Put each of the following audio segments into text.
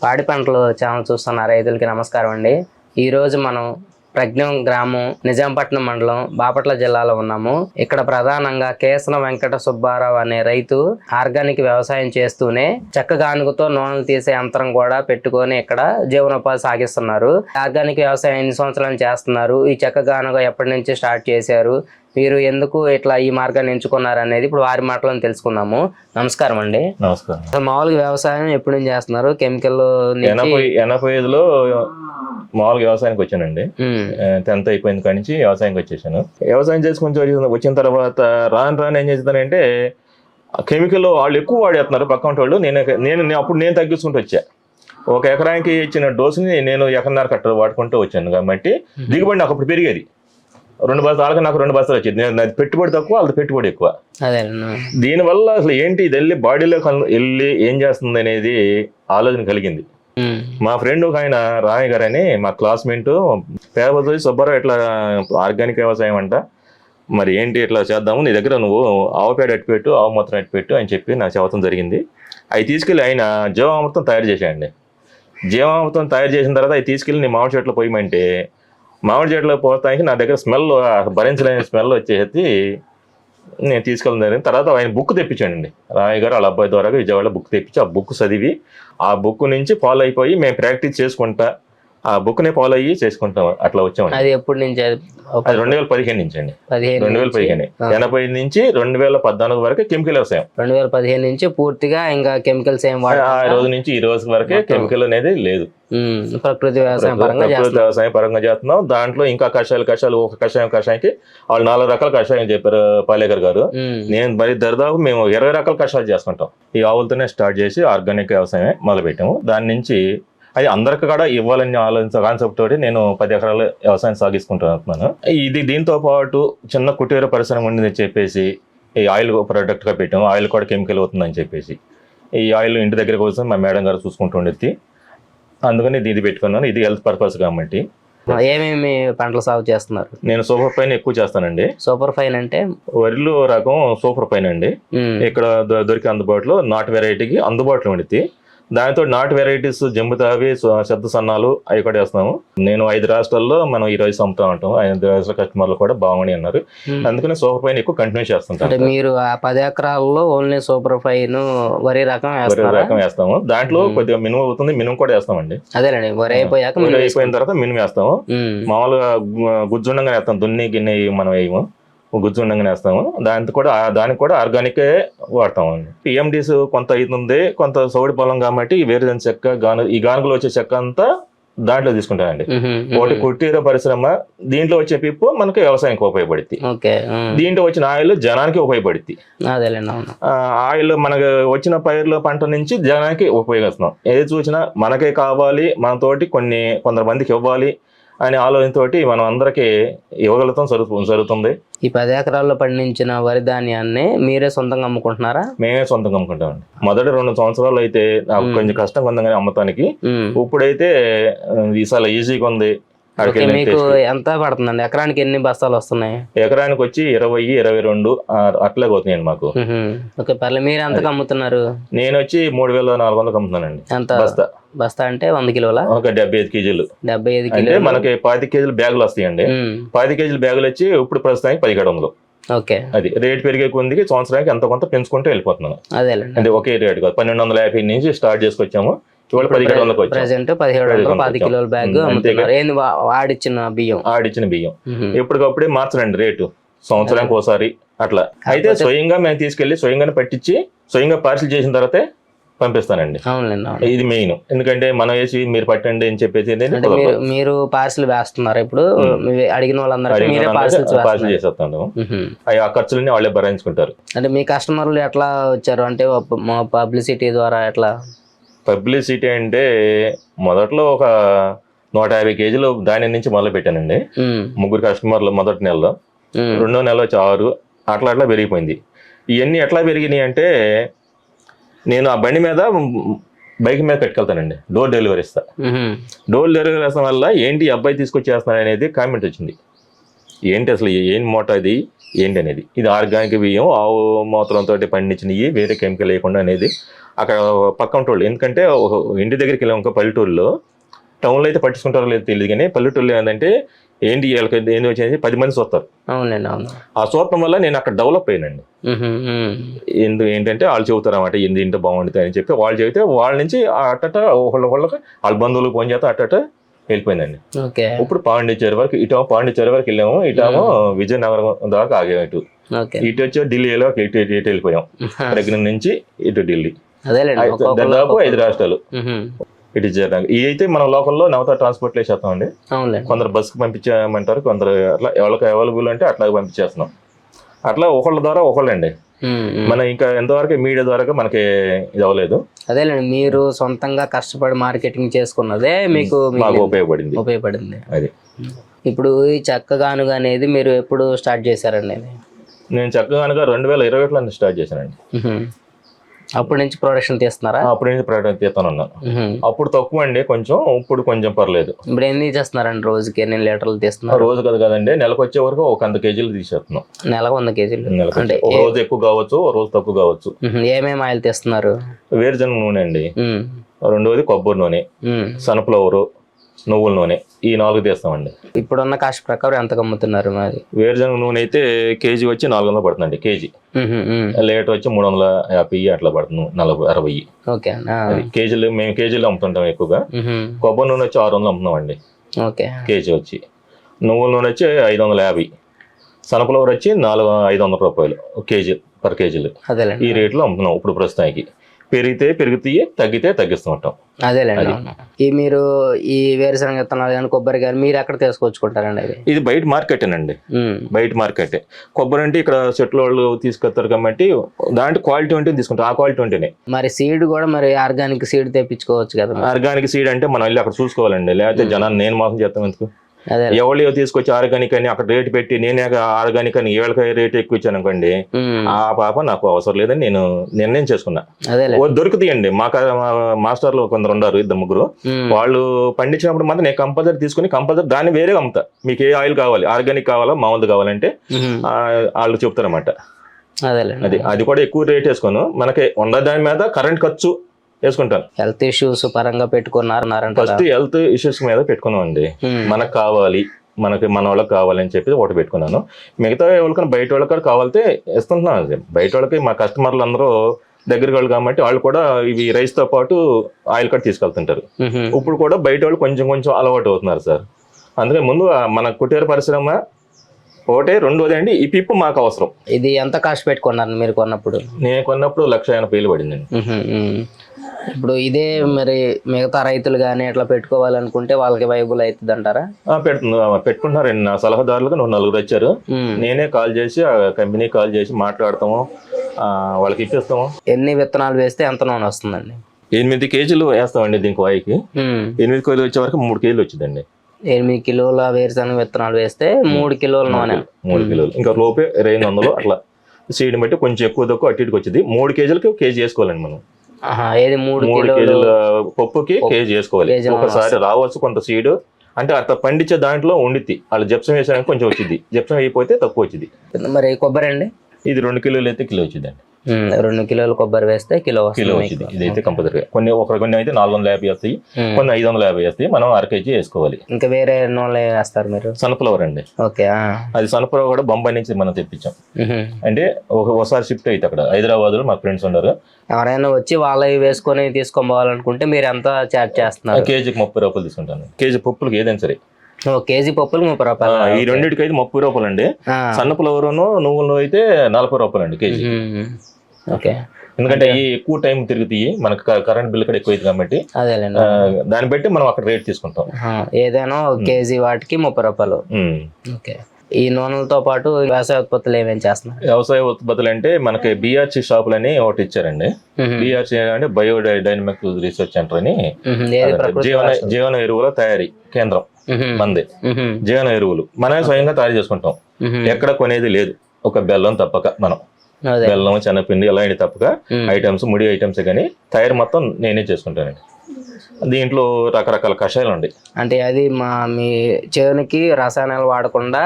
పాడి పంటలు ఛానల్ చూస్తున్న రైతులకి నమస్కారం అండి. ఈరోజు మనం ప్రజ్ఞం గ్రామం, నిజాంపట్నం మండలం, బాపట్ల జిల్లాలో ఉన్నాము. ఇక్కడ ప్రధానంగా కేసన వెంకట సుబ్బారావు అనే రైతు ఆర్గానిక్ వ్యవసాయం చేస్తూనే చెక్క గానుగతో నూనెలు తీసే యంత్రం కూడా పెట్టుకొని ఇక్కడ జీవనోపాధి సాగిస్తున్నారు. ఆర్గానిక్ వ్యవసాయం ఎన్ని సంవత్సరాలు చేస్తున్నారు, ఈ చెక్క గానుగ ఎప్పటి నుంచి స్టార్ట్ చేశారు, మీరు ఎందుకు ఇట్లా ఈ మార్గాన్ని ఎంచుకున్నారు అనేది ఇప్పుడు వారి మాటలను తెలుసుకుందాము. నమస్కారం అండి. నమస్కారం. అసలు మామూలుగా వ్యవసాయం ఎప్పుడు నుంచి చేస్తున్నారు? కెమికల్ 85లో మామూలుగా వ్యవసాయానికి వచ్చానండి. 10th అయిపోయింది కాడి నుంచి వ్యవసాయానికి వచ్చేసాను. వ్యవసాయం చేసుకుని వచ్చిన తర్వాత రాను ఏం చేస్తానంటే కెమికల్ వాళ్ళు ఎక్కువ వాడేస్తున్నారు పక్క వాళ్ళు. నేను తగ్గించుకుంటూ వచ్చా. ఒక ఎకరానికి ఇచ్చిన డోసుని నేను ఎకరన్నర కట్ట వాడుకుంటూ వచ్చాను కాబట్టి దిగుబడి నాకు అప్పుడు పెరిగేది. 2 బస్తాలు నాకు 2 బస్తాలు వచ్చేది. నేను పెట్టుబడి తక్కువ, వాళ్ళది పెట్టుబడి ఎక్కువ. దీనివల్ల అసలు ఏంటి ఇది వెళ్ళి బాడీలో వెళ్ళి ఏం చేస్తుంది అనేది ఆలోచన కలిగింది. మా ఫ్రెండ్ ఒక ఆయన రామయ్య గారు అని మా క్లాస్మేట్ పేదపతి సుబ్బారావు ఇట్లా ఆర్గానిక్ వ్యవసాయం అంట, మరి ఏంటి ఇట్లా చేద్దాము, నీ దగ్గర నువ్వు ఆవు పేడ ఎట్టుపెట్టు, ఆవు మూత్రం ఎట్టుపెట్టు అని చెప్పి నాకు చెప్పడం జరిగింది. అవి తీసుకెళ్ళి ఆయన జీవామృతం తయారు చేశాయండి. జీవామృతం తయారు చేసిన తర్వాత అవి తీసుకెళ్ళి నీ మామిడి చెట్లు పోయమంటే మామిడి చెట్లు పోతానికి నా దగ్గర స్మెల్ భరించలేని స్మెల్ వచ్చేసి నేను తీసుకెళ్ళడం జరిగింది. తర్వాత ఆయన బుక్ తెప్పించానండి. రామయ్య గారు వాళ్ళ అబ్బాయి ద్వారా విజయవాడలో బుక్ తెప్పించి ఆ బుక్ చదివి ఆ బుక్ నుంచి ఫాలో అయిపోయి మేము ప్రాక్టీస్ చేసుకుంటా ఆ బుక్నే ఫాలో అయ్యి చేసుకుంటాం. అట్లా వచ్చామండి. అది ఎప్పటి నుంచి? అది 2015 నుంచి అండి. 2015 80 నుంచి 2014 వరకు కెమికల్ వ్యవసాయం. 2015 నుంచి పూర్తిగా ఇంకా కెమికల్స్ ఏం ఆ రోజు నుంచి ఈ రోజు వరకే కెమికల్ అనేది లేదు. ప్రకృతి వ్యవసాయం పరంగా చేస్తున్నాం. దాంట్లో ఇంకా కషాయాలు ఒక కషాయానికి వాళ్ళు 4 రకాల కషాయం చెప్పారు పాలేకర్ గారు. నేను మరి దరిదాపు మేము 20 రకాల కషాయాలు చేసుకుంటాం. ఈ ఆవులతోనే స్టార్ట్ చేసి ఆర్గానిక్ వ్యవసాయమే మొదలు పెట్టాము. దాని నుంచి అది అందరికి కూడా ఇవ్వాలని కాన్సెప్ట్ తోటి నేను 10 ఎకరాల వ్యవసాయం సాగిస్తుంటున్నాను. దీంతో పాటు చిన్న కుటీర పరిశ్రమ ఉండింది చెప్పేసి ఈ ఆయిల్ ప్రోడక్ట్ గా పెట్టాము. ఆయిల్ కూడా కెమికల్ అవుతుందని చెప్పేసి ఈ ఆయిల్ ఇంటి దగ్గర కోసం మా మేడం గారు చూసుకుంటూ ఉండేది. అందుకని ఇది పెట్టుకున్నాను. ఇది హెల్త్ పర్పస్ కాబట్టి. ఏమేమి పంటలు సాగు చేస్తున్నారు? నేను సూపర్ ఫైన్ ఎక్కువ చేస్తానండి. సూపర్ ఫైన్ అంటే వరిలో రకం సూపర్ ఫైన్ అండి. ఇక్కడ దొరికే అందుబాటులో నాటు వెరైటీకి అందుబాటులో ఉండిద్ది. దానితో నాటు వెరైటీస్ జంబుతావి, శబ్ద సన్నాలు అవి కూడా వేస్తున్నాము. నేను 5 రాష్ట్రాల్లో మనం ఈ రోజు అమ్ముతా ఉంటాం. 5 రాష్ట్రాల కస్టమర్లు కూడా బాగుండి అన్నారు. అందుకని సూపర్ ఫైన్ ఎక్కువ కంటిన్యూ చేస్తుంటాం. మీరు ఆ 10 ఎకరాల్లో ఓన్లీ సూపర్ ఫైన్ వరి రకం వేస్తాము. దాంట్లో కొద్దిగా మినుము అవుతుంది, మినుము కూడా వేస్తామండి. అదేనండి, వరి అయిపోయిన తర్వాత మినుము వేస్తాము. మామూలుగా గుజ్జుండంగా వేస్తాం. దున్ని గిన్నె మనం వేయము, గుజ్జుండంగానే వేస్తాము. దానికి కూడా ఆర్గానికే వాడతామండి. పిఎండీస్ కొంత అవుతుంది, కొంత సౌడి పొలం కాబట్టి వేరుదన చెక్క ఈ గానుగలో వచ్చే చెక్క అంతా దాంట్లో తీసుకుంటానండి. ఒకటి కుటీర పరిశ్రమ, దీంట్లో వచ్చే పిప్పు మనకి వ్యవసాయానికి ఉపయోగపడుద్ది. దీంట్లో వచ్చిన ఆయిల్ జనానికి ఉపయోగపడుద్ది. ఆయిల్ మనకు వచ్చిన పైర్ల పంట నుంచి జనానికి ఉపయోగిస్తున్నాం. ఏది చూసినా మనకే కావాలి, మనతోటి కొంతమందికి ఇవ్వాలి అనే ఆలోచనతోటి మనం అందరికి ఇవ్వగలుగుతాం జరుగుతుంది. ఈ 10 ఎకరాల్లో పండించిన వరి ధాన్యాన్ని మీరే సొంతంగా అమ్ముకుంటున్నారా? మేమే సొంతంగా అమ్ముకుంటామండి. మొదటి 2 సంవత్సరాలు అయితే నాకు కొంచెం కష్టంగా ఉంది కానీ అమ్మటానికి. ఇప్పుడైతే ఈసారి ఈజీగా ఉంది. మీకు ఎంత పడుతుందండి? ఎకరానికి ఎన్ని బస్తాలు వస్తున్నాయి? ఎకరానికి వచ్చి 20, 22 అట్లా పోతున్నాయండి మాకు. మీరు ఎంతకు అమ్ముతున్నారు? నేను వచ్చి 3400 అమ్ముతున్నానండి. ఎంత బస్తా అంటే 100 కిలోల? ఒక 75 కేజీలు. 75 అంటే మనకి 25 కేజీల బ్యాగులు వస్తాయండి. 25 కేజీల బ్యాగులు వచ్చి ఇప్పుడు ప్రస్తుతానికి 1700. అది రేట్ పెరిగే కొద్దికి సంవత్సరానికి ఎంత కొంత పెంచుకుంటూ వెళ్ళిపోతున్నాను. అంటే ఒకే రేట్ కాదు, 1250 నుంచి స్టార్ట్ చేసుకొచ్చాము. ఇవాళ 1700 కిలోల బ్యాగ్ ఆడిచ్చిన బియ్యం ఎప్పటికప్పుడే మార్చనండి రేటు, సంవత్సరానికి ఒకసారి అట్లా. అయితే స్వయంగా మేము తీసుకెళ్లి స్వయంగానే పట్టించి స్వయంగా పార్సిల్ చేసిన తర్వాతే పంపిస్తానండి. ఇది మెయిన్. ఎందుకంటే మనం వేసి మీరు పట్టండి అని చెప్పేసి మీరు పార్సిల్ వేస్తున్నారు. ఇప్పుడు అడిగిన వాళ్ళందరికీ పార్సిల్ చేసేస్తాను. ఆ ఖర్చులన్నీ వాళ్ళే భరించుకుంటారు. అంటే మీ కస్టమర్లు ఎట్లా వచ్చారు? అంటే పబ్లిసిటీ ద్వారా ఎట్లా? పబ్లిసిటీ అంటే మొదట్లో ఒక 150 కేజీలు ధాన్యం నుంచి మొదలు పెట్టానండి. 3 కస్టమర్లు మొదటి నెలలో. 2వ నెల వచ్చి 6, అట్లా పెరిగిపోయింది. ఇవన్నీ ఎట్లా పెరిగినాయి అంటే నేను ఆ బండి మీద బైక్ మీద పెట్టుకెళ్తానండి. డోర్ డెలివరీ ఇస్తా. డోర్ డెలివరీ ఇస్తాం వల్ల ఏంటి అబ్బాయి తీసుకొచ్చేస్తున్నాడు అనేది కామెంట్ వచ్చింది. ఏంటి అసలు ఏం మూట అది ఏంటి అనేది. ఇది ఆర్గానిక్ బియ్యం, ఆవు మూత్రంతో పండించినవి, వేరే కెమికల్ వేయకుండా అనేది అక్కడ పక్కన వాళ్ళు, ఎందుకంటే ఇంటి దగ్గరికి వెళ్ళాం ఇంకా పల్లెటూరులో, టౌన్లో అయితే పట్టించుకుంటారో లేదో తెలియదు కానీ పల్లెటూరులో ఏంటంటే ఏంటి వీళ్ళకి ఏంటి వచ్చేసి 10 మంది చూస్తారు. అవునండి, అవును. ఆ చూడటం వల్ల నేను అక్కడ డెవలప్ అయ్యానండి. ఏంటంటే వాళ్ళు చెబుతారు అన్నమాట ఏంది ఇంత బాగుంటుంది అని చెప్పి వాళ్ళు చెబితే వాళ్ళ నుంచి అట్టట వాళ్ళకి వాళ్ళ బంధువులు ఫోన్ చేస్తే అట్టట వెళ్ళిపోయిందండి. ఇప్పుడు పాండిచ్చేరి వరకు పాండిచ్చేరి వరకు వెళ్ళాము, ఇటేమో విజయనగరం దాకా ఆగాము, ఇటు వచ్చి ఢిల్లీలో ఇటు వెళ్ళిపోయాం. ప్రెగ్నెంట్ నుంచి ఇటు ఢిల్లీ, దాదాపు 5 రాష్ట్రాలు ఇటు చేరడానికి. ఇవి అయితే మన లోకల్లో నవత ట్రాన్స్పోర్ట్లో వేసేస్తామండి. కొందరు బస్సుకి పంపించామంటారు, కొందరు అట్లా ఎవరికి అవైలబుల్ అంటే అట్లా పంపించేస్తున్నాం. అట్లా ఒకళ్ళ ద్వారా ఒకళ్ళండి. మన ఇంకా ఎంతవరకు మీడియా ద్వారా మనకి ఇది అవ్వలేదు. అదేలేండి, మీరు సొంతంగా కష్టపడి మార్కెటింగ్ చేసుకున్నదే మీకు మాకు ఉపయోగపడింది. అది ఇప్పుడు ఈ చెక్క గానుగ అనేది మీరు ఎప్పుడు స్టార్ట్ చేశారండి? నేను చెక్క గానుగ 2021లో స్టార్ట్ చేశానండి. అప్పటి నుంచి ప్రొడక్షన్ తీస్తున్నారా? అప్పటి నుంచి ప్రొడక్షన్ తీస్తాను ఉన్నాను. అప్పుడు తక్కువ అండి కొంచెం, ఇప్పుడు కొంచెం పర్లేదు. ఇప్పుడు ఎన్ని చేస్తున్నారండి? రోజుకి ఎన్ని లీటర్లు తీస్తున్నారు? రోజు కదండి, నెలకు వచ్చే వరకు ఒక 100 కేజీలు తీసేస్తున్నాం. నెలకు 100 కేజీలు అంటే ఒక రోజు ఎక్కువ కావచ్చు, ఒక రోజు తక్కువ కావచ్చు. ఏమేమి ఆయిల్ తీస్తున్నారు? వేరుశనగ నూనె అండి, రెండోది కొబ్బరి నూనె, సన్ఫ్లవర్, నువ్వుల నూనె, ఈ 4 తీస్తామండి. ఇప్పుడున్న కాస్ట్ ప్రకారం ఎంత అమ్ముతున్నారు మరి? వేరుశనగ నూనె అయితే కేజీ వచ్చి 400 పడుతుందండి కేజీ. లీటర్ వచ్చి 350 అట్లా పడుతుంది, 40-50 కేజీలు. మేము కేజీలో అమ్ముతుంటాం ఎక్కువగా. కొబ్బరి నూనె వచ్చి 600 అమ్ముతున్నామండి కేజీ వచ్చి. నువ్వుల నూనె వచ్చి 550, సన్ఫ్లవర్ వచ్చి 500 రూపాయలు కేజీ పర్ కేజీలు. ఈ రేట్లో అమ్ముతున్నాం ఇప్పుడు ప్రస్తుతానికి. పెరిగితే తగ్గితే తగ్గిస్తూ ఉంటాం. అదేలేండి. ఈ మీరు ఈ వేరుశనగ విత్తనాలు కానీ కొబ్బరి కానీ మీరు ఎక్కడ తీసుకొచ్చుకుంటారండి? ఇది బయట మార్కెటేనండి, బయట మార్కెటే. కొబ్బరి అంటే ఇక్కడ చెట్ల వాళ్ళు తీసుకొస్తారు కాబట్టి దాంట్లో క్వాలిటీ ఉంటే తీసుకుంటాం, ఆ క్వాలిటీ ఉంటేనే. మరి సీడ్ కూడా మరి ఆర్గానిక్ సీడ్ తెప్పించుకోవచ్చు కదా? ఆర్గానిక్ సీడ్ అంటే మనం వెళ్ళి అక్కడ చూసుకోవాలండి, లేకపోతే జనాన్ని నేను మోసం చేస్తాం ఎందుకు? ఎవరు తీసుకొచ్చి ఆర్గానిక్ అని అక్కడ రేటు పెట్టి నేనే ఆర్గానిక్ అని ఏళ్ళకి రేటు ఎక్కువ ఇచ్చాను అనుకోండి, ఆ పాప నాకు అవసరం లేదని నేను నిర్ణయం చేసుకున్నా. దొరుకుతాయండి, మా మాస్టర్లు కొందరు ఉన్నారు, 2-3. వాళ్ళు పండించినప్పుడు మాత్రం నేను కంపల్సరీ తీసుకుని దాన్ని వేరే అమ్ముతా. మీకు ఏ ఆయిల్ కావాలి, ఆర్గానిక్ కావాలా మామూలు కావాలంటే వాళ్ళు చెప్తారన్నమాట. అది కూడా ఎక్కువ రేట్ వేసుకోను, మనకి ఉన్న దాని మీద కరెంట్ ఖర్చు వేసుకుంటాను. హెల్త్ ఇష్యూస్ పరంగా పెట్టుకున్నారు? ఫస్ట్ హెల్త్ ఇష్యూస్ మీద పెట్టుకున్నాం అండి. మనకు కావాలి, మన వాళ్ళకి కావాలని చెప్పి ఒకటి పెట్టుకున్నాను. మిగతా ఎవరికైనా బయట వాళ్ళకి కావాలంటే ఇస్తుంటున్నాను. అది బయట వాళ్ళకి మా కస్టమర్లు అందరూ దగ్గరికి వాళ్ళు కాబట్టి వాళ్ళు కూడా ఇవి రైస్ తో పాటు ఆయిల్ కట్ తీసుకెళ్తుంటారు. ఇప్పుడు కూడా బయట వాళ్ళు కొంచెం కొంచెం అలవాటు అవుతున్నారు సార్. అందుకని ముందు మన కుటీర పరిశ్రమ ఒకటే, రెండోది అండి ఈ పిప్పు మాకు అవసరం. ఇది ఎంత కాస్ట్ పెట్టుకున్నారు మీరు కొన్నప్పుడు? నేను కొన్నప్పుడు 1,80,000 పడిందండి. ఇప్పుడు ఇదే మరి మిగతా రైతులు కానీ ఇట్లా పెట్టుకోవాలనుకుంటే వాళ్ళకి వైబుల్ అవుతుంది అంటారా? పెట్టుకుంటున్నారండి. నా సలహాదారులుగా 4 వచ్చారు. నేనే కాల్ చేసి ఆ కంపెనీ కాల్ చేసి మాట్లాడతాము, వాళ్ళకి ఇప్పిస్తాము. ఎన్ని విత్తనాలు వేస్తే ఎంత నూనె వస్తుందండి? 8 కేజీలు వేస్తామండి దీనికి. వాయికి 8 కేజీలు వచ్చే వరకు 3 కేజీలు వచ్చిందండి. 8 కిలోల వేరుశనగ విత్తనాలు వేస్తే 3 కిలోల నూనె. 3 కిలోలు ఇంకా లోపే 200 అట్లా సీడ్ బట్టి కొంచెం ఎక్కువ తక్కువ అటు ఇటుకు వచ్చింది. 3 కేజీలకి కేజీ వేసుకోవాలండి మనం. ఏది 3 కేజీల పప్పుకి కేజీ వేసుకోవాలి. ఒకసారి రావచ్చు కొంత సీడ్ అంటే అట్లా పండించే దాంట్లో ఉండిద్ది. వాళ్ళు జప్సం వేసానికి కొంచెం వచ్చింది, జప్సం అయిపోతే తక్కువ వచ్చింది. మరి కొబ్బరి అండి? ఇది 2 కిలోలు అయితే కిలో వచ్చిందండి. 2 కిలోలు కొబ్బరి వేస్తే కిలో వచ్చింది. ఇదైతే కంపల్సరీ. కొన్ని అయితే 450 వస్తాయి, కొన్ని 550 వస్తాయి. మనం 1/2 కేజీ వేసుకోవాలి. ఇంకా వేరే నూనె వేస్తారు మీరు? సన్ఫ్లవర్ అండి. అది సన్ఫ్లవర్ కూడా బొంబాయి నుంచి మనం తెప్పించాం. అంటే ఒకసారి షిఫ్ట్ అయితే అక్కడ హైదరాబాద్ లో మా ఫ్రెండ్స్ ఉన్నారు, ఎవరైనా వచ్చి వాళ్ళవి వేసుకొని తీసుకొని పోవాలనుకుంటే మీరు ఎంత చార్జ్ చేస్తున్నారు? కేజీకి 30 రూపాయలు తీసుకుంటాను. కేజీ పప్పులకి ఏదైనా సరే. కేజీ పప్పులు 30 రూపాయలు. ఈ రెండింటికి అయితే 30 రూపాయలు అండి. సన్ఫ్లవర్ నువ్వులు అయితే 40 రూపాయలు అండి కేజీ. ఎందుకంటే ఈ ఎక్కువ టైం తిరుగుతాయి, మనకు కరెంట్ బిల్ కూడా ఎక్కువ అవుతుంది కాబట్టి దాన్ని బట్టి మనం అక్కడ రేట్ తీసుకుంటాం. ఏదైనా కేజీ వాటికి 30 రూపాయలు. ఈ నూనెలతో పాటు వ్యవసాయ ఉత్పత్తులు ఏమేమి చేస్తున్నారు? వ్యవసాయ ఉత్పత్తులు అంటే మనకి BRC షాపులని ఒకటి ఇచ్చారండి. BRC అంటే బయో డైనమిక్ రీసెర్చ్ సెంటర్ అని, జీవన ఎరువుల తయారీ కేంద్రం మంది. జీవన ఎరువులు మనమే స్వయంగా తయారు చేసుకుంటాం, ఎక్కడ కొనేది లేదు. ఒక బెల్లం తప్పక, మనం బెల్లం శనగపిండి ఇలాంటి తప్పక ఐటమ్స్, ముడి ఐటమ్స్ కానీ తయారు మొత్తం నేనే చేసుకుంటానండి. దీంట్లో రకరకాల కషాయాలు ఉన్నాయి. అంటే అది మీ చేనుకి రసాయనాలు వాడకుండా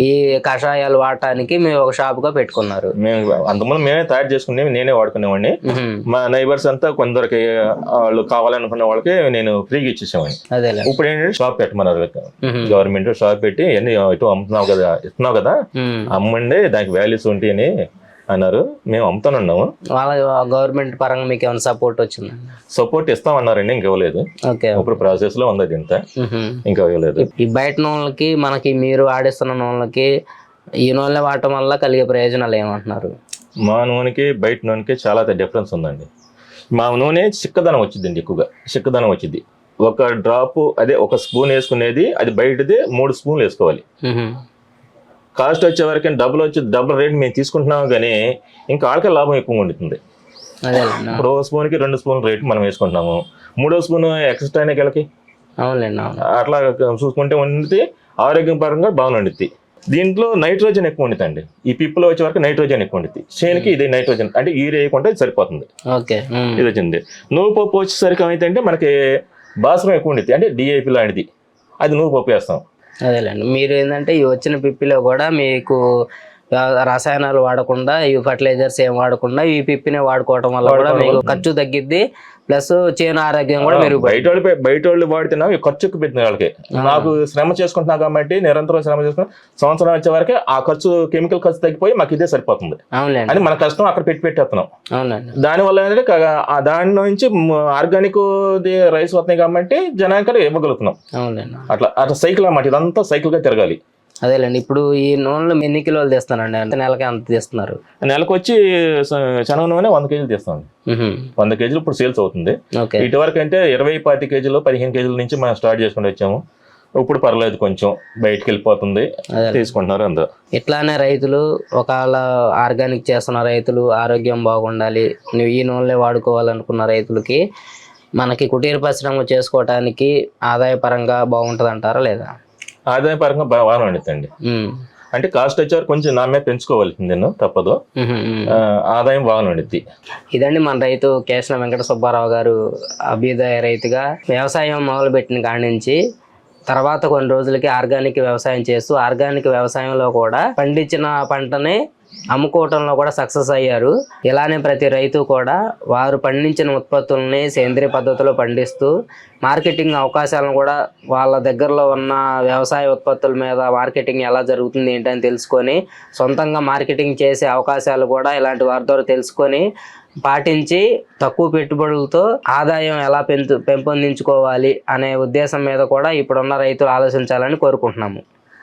ఈ కషాయాలు వాడటానికి మేము ఒక షాప్ గా పెట్టుకున్నారు. మేము అంతకుముందు మేమే తయారు చేసుకునేవి, నేనే వాడుకునేవాడిని. మా నైబర్స్ అంతా కొందరికి వాళ్ళు కావాలనుకునే వాళ్ళకి నేను ఫ్రీగా ఇచ్చేసేవాడిని. అదే ఇప్పుడు ఏంటంటే షాప్ పెట్టమన్నారు గవర్నమెంట్. షాప్ పెట్టి ఎన్ని ఇటు ఇస్తున్నావు కదా అమ్మండి, దానికి వాల్యూస్ ఉంటాయని అన్నారు. మేము అమ్ముతానున్నాము. వాళ్ళ గవర్నమెంట్ పరంగా మీకు ఏమైనా సపోర్ట్ వచ్చింది? సపోర్ట్ ఇస్తామన్నారండి, ఇంకా ఇవ్వలేదు. ఇప్పుడు ప్రాసెస్ లో ఉంది, ఇంత ఇంకా ఇవ్వలేదు. ఈ బయట నూనెలకి మనకి మీరు ఆడిస్తున్న నూనెలకి ఈ నూనె వాడటం వల్ల కలిగే ప్రయోజనాలు ఏమంటున్నారు? మా నూనెకి బయట నూనెకి చాలా డిఫరెన్స్ ఉందండి. మా నూనె చిక్కదనం వచ్చిందండి, ఎక్కువగా చిక్కదనం వచ్చింది. ఒక డ్రాప్ అదే ఒక స్పూన్ వేసుకునేది, అది బయటది 3 స్పూన్లు వేసుకోవాలి. కాస్ట్ వచ్చే వరకు డబుల్ రేట్ మేము తీసుకుంటున్నాము, కానీ ఇంకా వాళ్ళకే లాభం ఎక్కువ ఉంటుంది. ఇప్పుడు ఒక స్పూన్కి 2 స్పూన్ల రేట్ మనం వేసుకుంటున్నాము, 3వ స్పూన్ ఎక్స్ట్రా అయినా గెలకి. అట్లా చూసుకుంటే వండితే ఆరోగ్యం పరంగా బాగా వండుద్ది. దీంట్లో నైట్రోజన్ ఎక్కువ వండుతండి. ఈ పిప్పులో వచ్చే వరకు నైట్రోజన్ ఎక్కువ వండుద్ది. చేనుకి ఇది నైట్రోజన్ అంటే యూరియా వేయకుండా ఇది సరిపోతుంది. ఇది వచ్చింది. నువ్వు పప్పు వచ్చేసరికి ఏమైతే మనకి బాస్మం ఎక్కువ వండుద్ది, అంటే డిఐపి లాంటిది. అది నువ్వు పప్పు వేస్తాం. అదేలేండి. మీరు ఏంటంటే ఈ వచ్చిన పిప్పిలో కూడా మీకు రసాయనాలు వాడకుండా, ఈ ఫర్టిలైజర్స్ ఏం వాడకుండా ఈ పిప్పిని వాడుకోవడం వల్ల కూడా మీకు ఖర్చు తగ్గిద్ది, ప్లస్ చేను ఆరోగ్యం కూడా మీరు బయట వాళ్ళు వాడితేనా ఖర్చుకు పెట్టిన వాళ్ళకి. నాకు శ్రమ చేసుకుంటున్నా కాబట్టి నిరంతరం శ్రమ చేసుకుని సంవత్సరం వచ్చే వరకు ఆ ఖర్చు, కెమికల్ ఖర్చు తగ్గిపోయి మాకు ఇదే సరిపోతుంది. అని మన కష్టం అక్కడ పెట్టేస్తున్నాం. దానివల్ల ఏంటంటే దాని నుంచి ఆర్గానిక్ రైస్ వస్తున్నాయి కాబట్టి జనానికి ఇవ్వగలుగుతున్నాం. అట్లా సైకిల్ అన్నమాట, ఇదంతా సైకిల్ గా తిరగాలి. అదేలేండి. ఇప్పుడు ఈ నూనెలు ఎన్ని కిలోలు తీస్తానండి? అంటే నెలకి ఎంత తీస్తున్నారు? నెలకు వచ్చి శనగ నూనె 100 కేజీలు తీస్తాం. 100 కేజీలు ఇప్పుడు సేల్స్ అవుతుంది. ఇటువరకు అంటే 20-25 కేజీలు 15 కేజీల నుంచి మనం స్టార్ట్ చేసుకుని వచ్చాము. ఇప్పుడు పర్లేదు, కొంచెం బయటకు వెళ్ళిపోతుంది, తీసుకుంటున్నారు అందరూ. ఇట్లానే రైతులు ఒకవేళ ఆర్గానిక్ చేస్తున్న రైతులు ఆరోగ్యం బాగుండాలి, నువ్వు ఈ నూనెలే వాడుకోవాలనుకున్న రైతులకి మనకి కుటీర పరిశ్రమ చేసుకోవటానికి ఆదాయపరంగా బాగుంటుంది అంటారా లేదా? ఆదాయ పరంగా బాగా వండుతండి. అంటే కాస్ట్ వచ్చేవారు కొంచెం నా మీద పెంచుకోవాల్సింది, తప్పదు. ఆదాయం బాగా వండుద్ది. ఇదండి మన రైతు కేశన వెంకట సుబ్బారావు గారు అభ్యుదయ రైతుగా వ్యవసాయం మొదలుపెట్టిన కాడి నుంచి తర్వాత కొన్ని రోజులకి ఆర్గానిక్ వ్యవసాయం చేస్తూ, ఆర్గానిక్ వ్యవసాయంలో కూడా పండించిన పంటని అమ్ముకోవటంలో కూడా సక్సెస్ అయ్యారు. ఇలానే ప్రతి రైతు కూడా వారు పండించిన ఉత్పత్తుల్ని సేంద్రియ పద్ధతిలో పండిస్తూ మార్కెటింగ్ అవకాశాలను కూడా వాళ్ళ దగ్గరలో ఉన్న వ్యవసాయ ఉత్పత్తుల మీద మార్కెటింగ్ ఎలా జరుగుతుంది ఏంటని తెలుసుకొని సొంతంగా మార్కెటింగ్ చేసే అవకాశాలు కూడా ఇలాంటి వారి ద్వారా తెలుసుకొని పాటించి తక్కువ పెట్టుబడులతో ఆదాయం ఎలా పెంపొందించుకోవాలి అనే ఉద్దేశం మీద కూడా ఇప్పుడున్న రైతులు ఆలోచించాలని కోరుకుంటున్నాము.